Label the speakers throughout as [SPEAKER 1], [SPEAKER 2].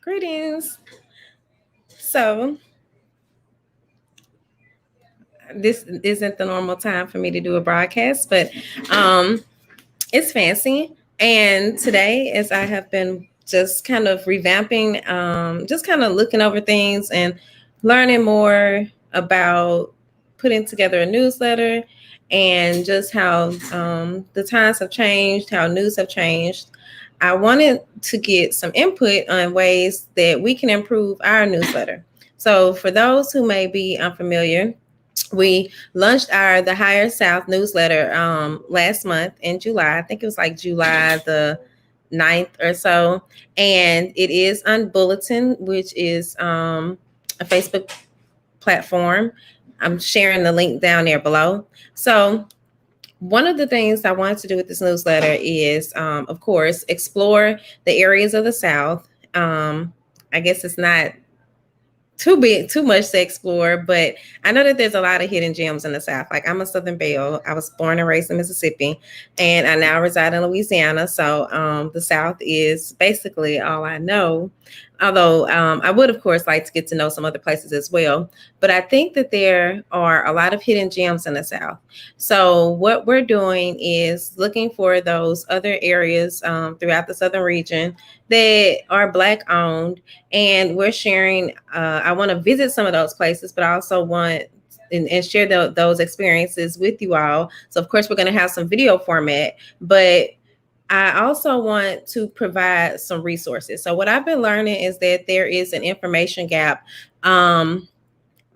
[SPEAKER 1] Greetings. So, this isn't the normal time for me to do a broadcast, but um, it's fancy. And today, as I have been just kind of revamping, just kind of looking over things and learning more about putting together a newsletter and just how the times have changed, how news have changed. I wanted to get some input on ways that we can improve our newsletter. So, for those who may be unfamiliar, we launched our the Higher South newsletter last month in July. I think it was like July the 9th or so. And it is on Bulletin, which is a Facebook platform. I'm sharing the link down there below. So one of the things I wanted to do with this newsletter is, of course, explore the areas of the South. I guess it's not too much to explore, but I know that there's a lot of hidden gems in the South. Like, I'm a Southern Belle. I was born and raised in Mississippi, and I now reside in Louisiana. So the South is basically all I know. Although I would, of course, like to get to know some other places as well. But I think that there are a lot of hidden gems in the South. So what we're doing is looking for those other areas throughout the Southern region that are Black owned, and we're sharing. I want to visit some of those places, but I also want and share those experiences with you all. So, of course, we're going to have some video format, but I also want to provide some resources. So, what I've been learning is that there is an information gap.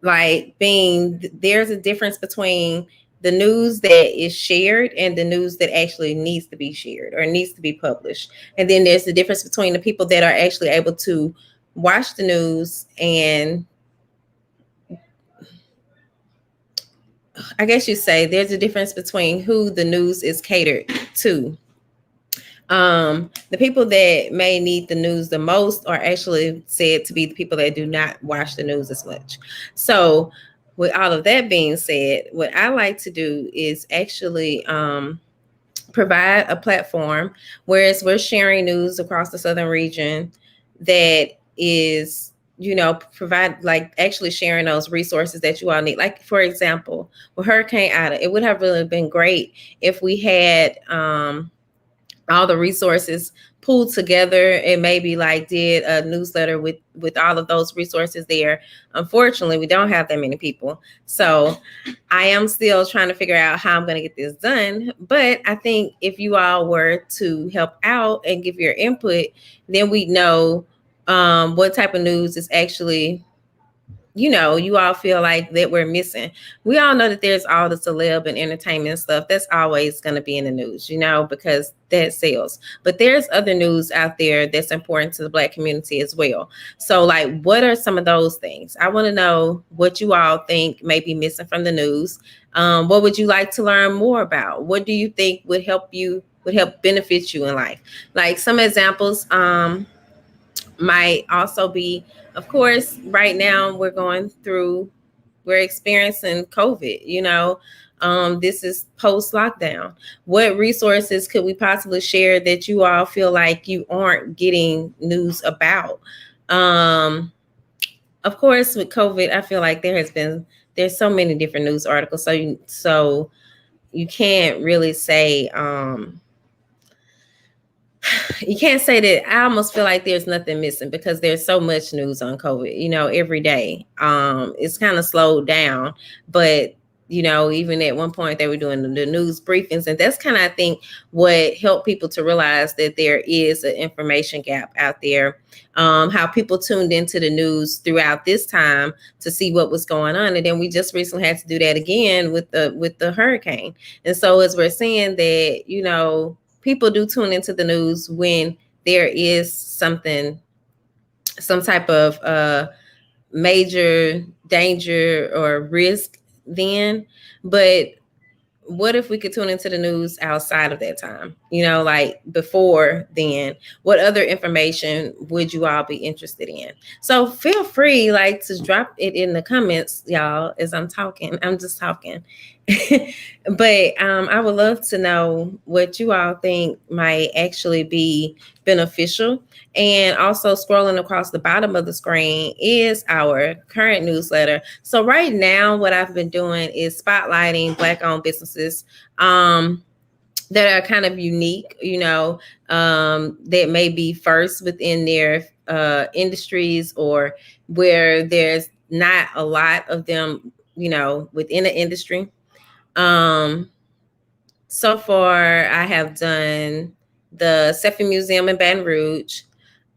[SPEAKER 1] Like, there's a difference between the news that is shared and the news that actually needs to be shared or needs to be published. And then there's the difference between the people that are actually able to watch the news and, I guess you say there's a difference between who the news is catered to. The people that may need the news the most are actually said to be the people that do not watch the news as much. So, with all of that being said, what I like to do is actually provide a platform, whereas we're sharing news across the Southern region that is, provide, like, actually sharing those resources that you all need. Like, for example, with Hurricane Ida, it would have really been great if we had all the resources pulled together and maybe like did a newsletter with all of those resources there. Unfortunately, we don't have that many people, so I am still trying to figure out how I'm going to get this done. But I think if you all were to help out and give your input, then we know what type of news is actually, you all feel like that we're missing. We all know that there's all the celeb and entertainment stuff that's always going to be in the news, because that sells. But there's other news out there that's important to the Black community as well. So, like, what are some of those things? I want to know what you all think may be missing from the news. What would you like to learn more about? What do you think would help benefit you in life? Like, some examples might also be, of course, right now we're experiencing COVID, this is post lockdown. What resources could we possibly share that you all feel like you aren't getting news about? Of course, with COVID, I feel like there's so many different news articles. So you can't really say, you can't say that. I almost feel like there's nothing missing because there's so much news on COVID, every day. It's kind of slowed down, but even at one point they were doing the news briefings, and that's kind of, I think, what helped people to realize that there is an information gap out there. How people tuned into the news throughout this time to see what was going on, and then we just recently had to do that again with the hurricane. And so, as we're seeing that, people do tune into the news when there is some type of major danger or risk then. But what if we could tune into the news outside of that time? Like before then, what other information would you all be interested in? So feel free, like, to drop it in the comments, y'all, as I'm talking. I'm just talking. But I would love to know what you all think might actually be beneficial. And also, scrolling across the bottom of the screen is our current newsletter. So, right now, what I've been doing is spotlighting Black owned businesses. That are kind of unique, that may be first within their industries, or where there's not a lot of them, within the industry. Um, so far, I have done the Seffi Museum in Baton Rouge.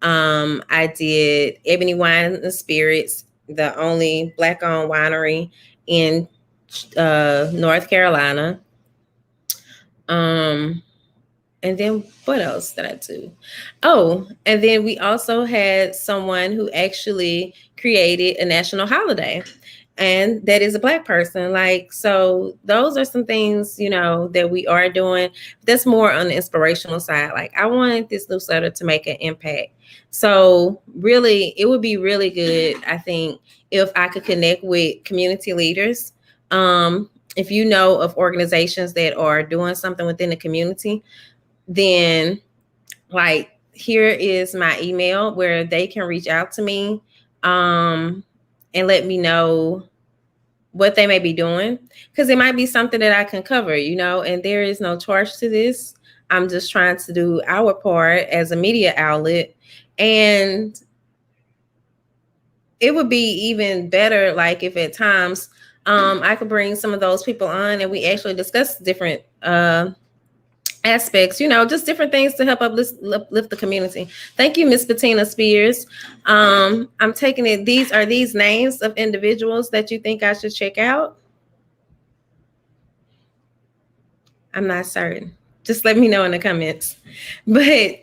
[SPEAKER 1] I did Ebony Wine and Spirits, the only Black-owned winery in North Carolina. Um, and then what else did I do? Oh, and then we also had someone who actually created a national holiday, and that is a Black person. Like, so those are some things, that we are doing. That's more on the inspirational side. Like, I wanted this newsletter to make an impact. So really, it would be really good, I think, if I could connect with community leaders. If you know of organizations that are doing something within the community, then like, here is my email where they can reach out to me, and let me know what they may be doing, because it might be something that I can cover, and there is no charge to this. I'm just trying to do our part as a media outlet. And it would be even better, like, if at times I could bring some of those people on and we actually discuss different aspects, just different things to help uplift the community. Thank you, Miss Bettina Spears. I'm taking it. These are these names of individuals that you think I should check out. I'm not certain. Just let me know in the comments. But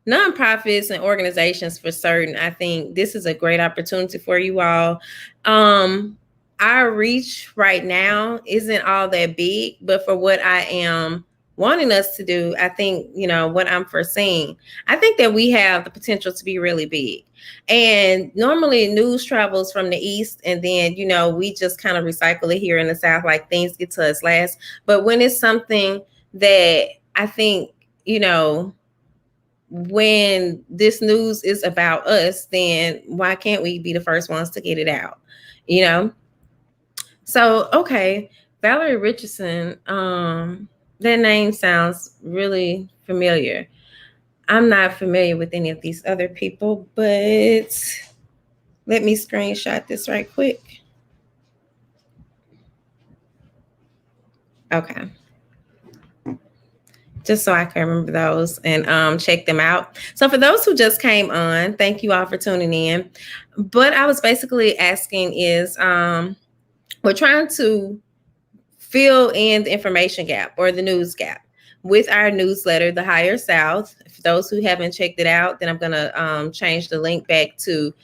[SPEAKER 1] nonprofits and organizations, for certain, I think this is a great opportunity for you all. Our reach right now isn't all that big, but for what I am wanting us to do, I think, what I'm foreseeing, I think that we have the potential to be really big. And normally news travels from the East, and then, we just kind of recycle it here in the South, like things get to us last. But when it's something that I think, when this news is about us, then why can't we be the first ones to get it out? So, okay, Valerie Richardson, that name sounds really familiar. I'm not familiar with any of these other people, but let me screenshot this right quick. Okay. Just so I can remember those and check them out. So for those who just came on, thank you all for tuning in. But I was basically asking is, we're trying to fill in the information gap or the news gap with our newsletter, The Higher South. For those who haven't checked it out, then I'm going to change the link back to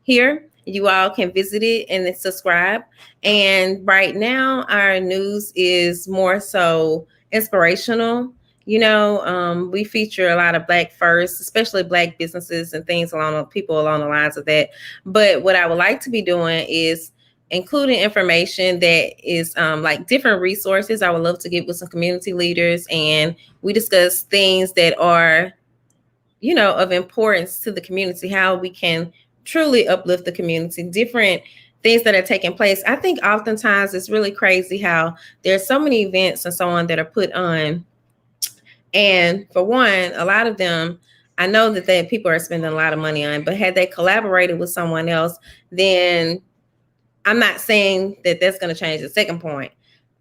[SPEAKER 1] here. You all can visit it and subscribe. And right now, our news is more so inspirational. We feature a lot of Black first, especially Black businesses and things along the lines of that. But what I would like to be doing is including information that is like different resources I would love to get with some community leaders, and we discuss things that are, of importance to the community, how we can truly uplift the community, different things that are taking place. I think oftentimes it's really crazy how there's so many events and so on that are put on. And for one, a lot of them, I know that people are spending a lot of money on, but had they collaborated with someone else, then I'm not saying that that's going to change the second point,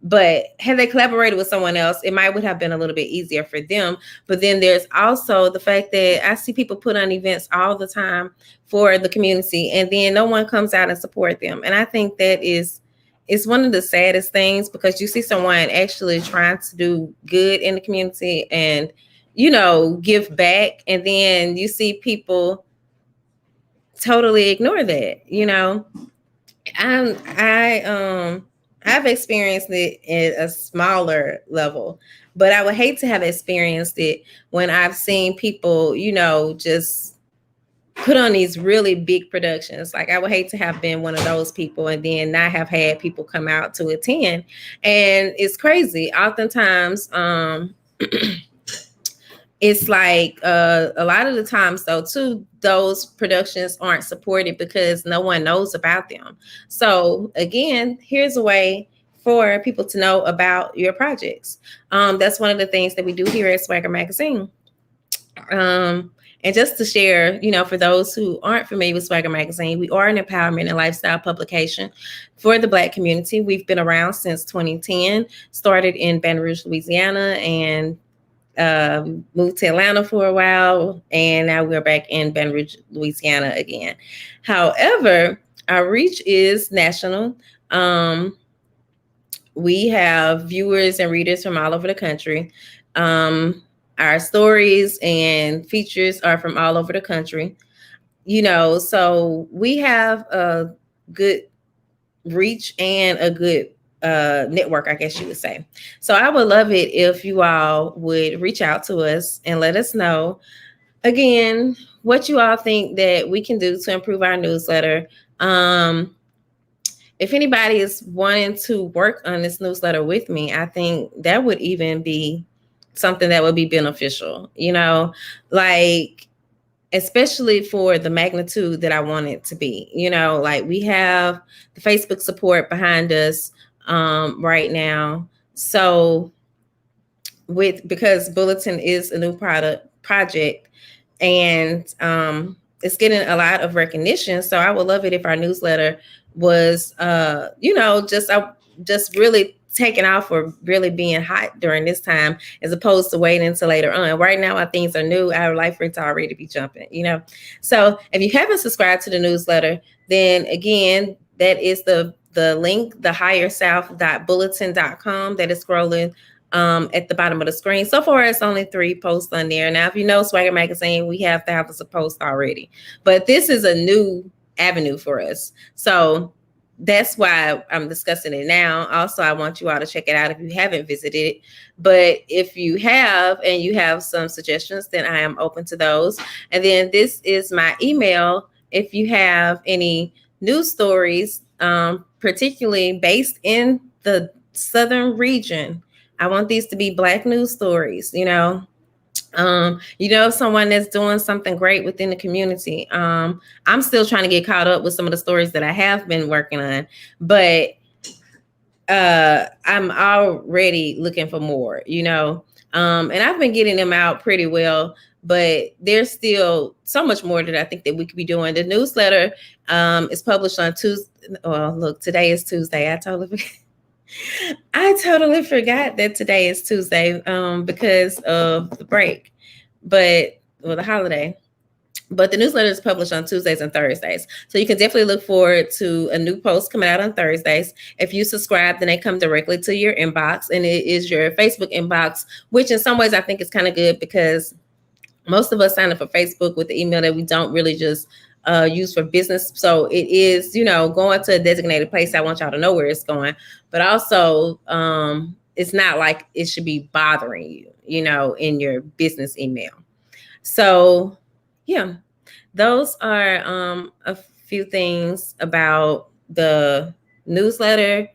[SPEAKER 1] but had they collaborated with someone else, it would have been a little bit easier for them. But then there's also the fact that I see people put on events all the time for the community, and then no one comes out and support them. And I think that it's one of the saddest things, because you see someone actually trying to do good in the community and, give back. And then you see people totally ignore that, I've experienced it at a smaller level, but I would hate to have experienced it when I've seen people, just put on these really big productions. Like I would hate to have been one of those people and then not have had people come out to attend. And it's crazy. Oftentimes, it's like a lot of the times though too, those productions aren't supported because no one knows about them. So again, here's a way for people to know about your projects. That's one of the things that we do here at Swagger Magazine. And just to share, for those who aren't familiar with Swagger Magazine, we are an empowerment and lifestyle publication for the Black community. We've been around since 2010, started in Baton Rouge, Louisiana, and moved to Atlanta for a while, and now we're back in Baton Rouge, Louisiana again. However, our reach is national. We have viewers and readers from all over the country. Our stories and features are from all over the country, so we have a good reach and a good network, I guess you would say. So I would love it if you all would reach out to us and let us know, again, what you all think that we can do to improve our newsletter. If anybody is wanting to work on this newsletter with me, I think that would even be something that would be beneficial, like especially for the magnitude that I want it to be. Like we have the Facebook support behind us right now. So because Bulletin is a new project and it's getting a lot of recognition. So I would love it if our newsletter was just really taking off or really being hot during this time, as opposed to waiting until later on. Right now, while things are new, our life rates are already be jumping, So if you haven't subscribed to the newsletter, then again, that is the link, thehighersouth.bulletin.com, that is scrolling at the bottom of the screen. So far, it's only 3 posts on there. Now, if you know Swagger Magazine, we have thousands of posts already, but this is a new avenue for us. So that's why I'm discussing it now. Also, I want you all to check it out if you haven't visited it. But if you have and you have some suggestions, then I am open to those. And then this is my email. If you have any news stories, particularly based in the Southern region, I want these to be Black news stories, someone that's doing something great within the community. I'm still trying to get caught up with some of the stories that I have been working on, but I'm already looking for more, and I've been getting them out pretty well, but there's still so much more that I think that we could be doing. The newsletter is published on Tuesday. Well, look, today is Tuesday. I totally forgot that today is Tuesday because of the break, the holiday. But the newsletter is published on Tuesdays and Thursdays. So you can definitely look forward to a new post coming out on Thursdays. If you subscribe, then they come directly to your inbox, and it is your Facebook inbox, which in some ways I think is kind of good because most of us sign up for Facebook with the email that we don't really just use for business. So it is, going to a designated place. I want y'all to know where it's going, but also it's not like it should be bothering you, in your business email. So yeah, those are a few things about the newsletter.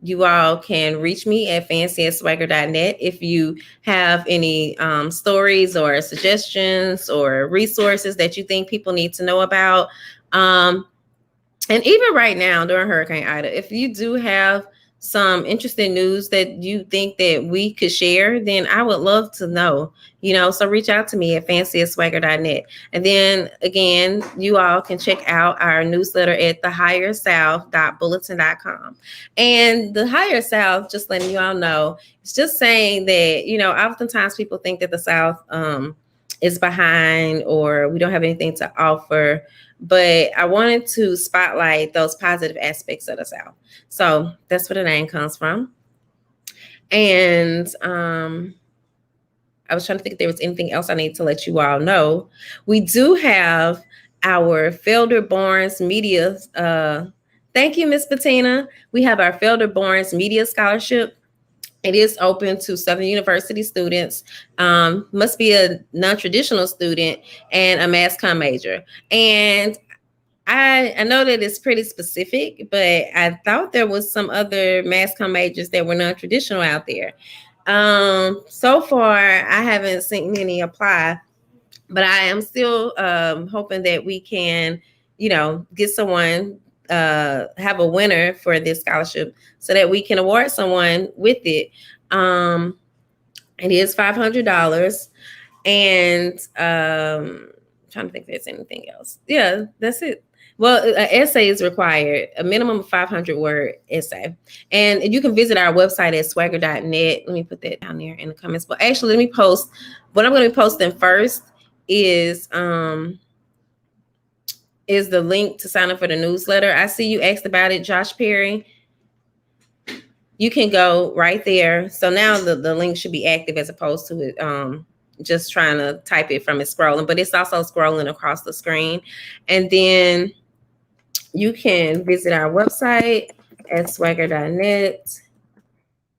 [SPEAKER 1] You all can reach me at fancy@swagger.net if you have any stories or suggestions or resources that you think people need to know about. And even right now during Hurricane Ida, if you do have some interesting news that you think that we could share, then I would love to know, so reach out to me at fancy@swagger.net. And then again, you all can check out our newsletter at thehighersouth.bulletin.com. And the Higher South, just letting you all know, it's just saying that, oftentimes people think that the South is behind or we don't have anything to offer. But I wanted to spotlight those positive aspects of the South. So that's where the name comes from. And I was trying to think if there was anything else I need to let you all know. We do have our Felder Barnes Media. Thank you, Miss Bettina. We have our Felder Barnes Media Scholarship It is open to Southern University students, must be a non-traditional student, and a mass comm major. And I know that it's pretty specific, but I thought there was some other mass comm majors that were non-traditional out there. So far, I haven't seen any apply, but I am still hoping that we can, get someone, have a winner for this scholarship so that we can award someone with it. It is $500, and trying to think if there's anything else. Yeah, that's it. Well, an essay is required, a minimum of 500 word essay. And you can visit our website at swagger.net. Let me put that down there in the comments. But actually, let me post what I'm going to be posting first is the link to sign up for the newsletter. I see you asked about it, Josh Perry. You can go right there. So now the link should be active as opposed to it just trying to type it from it scrolling, but it's also scrolling across the screen. And then you can visit our website at swagger.net.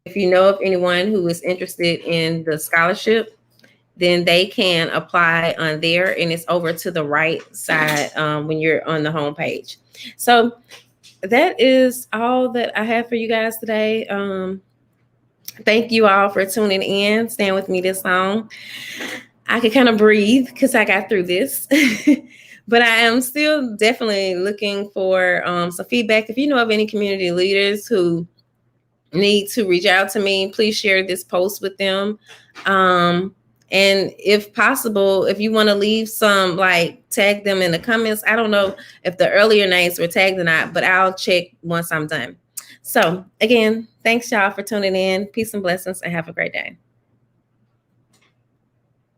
[SPEAKER 1] If you know of anyone who is interested in the scholarship, then they can apply on there, and it's over to the right side when you're on the home page. So that is all that I have for you guys today. Thank you all for tuning in, staying with me this long. I could kind of breathe because I got through this. But I am still definitely looking for some feedback. If you know of any community leaders who need to reach out to me, please share this post with them. And if possible, if you want to leave some, tag them in the comments. I don't know if the earlier names were tagged or not, but I'll check once I'm done. So again, thanks y'all for tuning in. Peace and blessings, and have a great day.